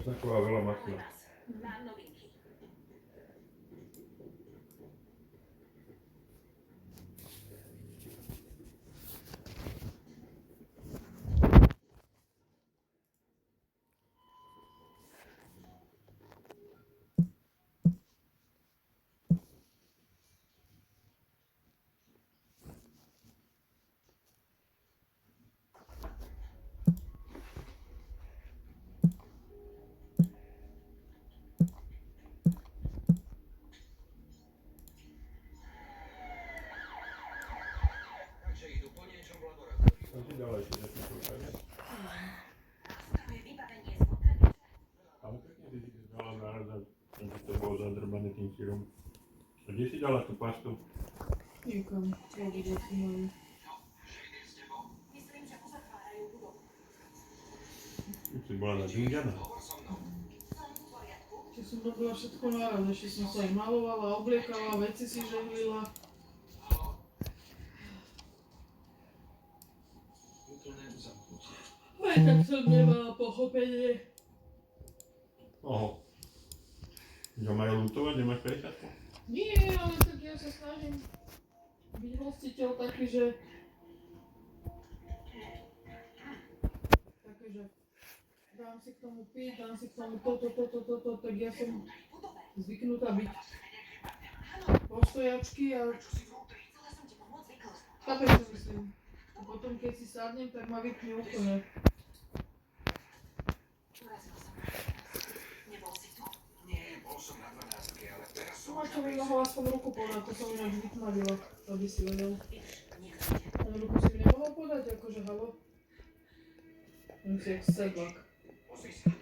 česnaková veľa masla. Mám novinky. Tam si dala ešte česnakovú. Nastavuje vybavenie spotrebiča. Ale pekne si si dala narazať, aby to bolo zadrbané tým sírom. A kde si dala tú pastu? Niekam, kde si mali. Myslím, že uzatvárajú budovu. Už si bola na Džingiana. Som v poriadku. Čiže som robila všetko naraz, ešte som sa aj malovala, obliekala, veci si žehlila. Aj tak som nemala pochopenie. Oho. Že majú ľutovať, nemáš prečatku? Nie, ale tak ja sa snažím byť hostiteľ taký, že dám si k tomu piť, dám si k tomu toto, tak ja som zvyknutá byť postojačky a Chcela som ti pomôcť vyklúť. chápeš, čo myslím. A potom keď si sadnem, tak ma vypne úplne. Urazila som. Nebol si tu. Nie, bol som na 12, ale teraz som No a už čo na mi mohol aspoň ruku podať, to som ináč vytmavila, aby si vedel. Niekto ide. Ale ruku si mi nemohol podať, akože halo? Len si jak sedlak. Pozri sa.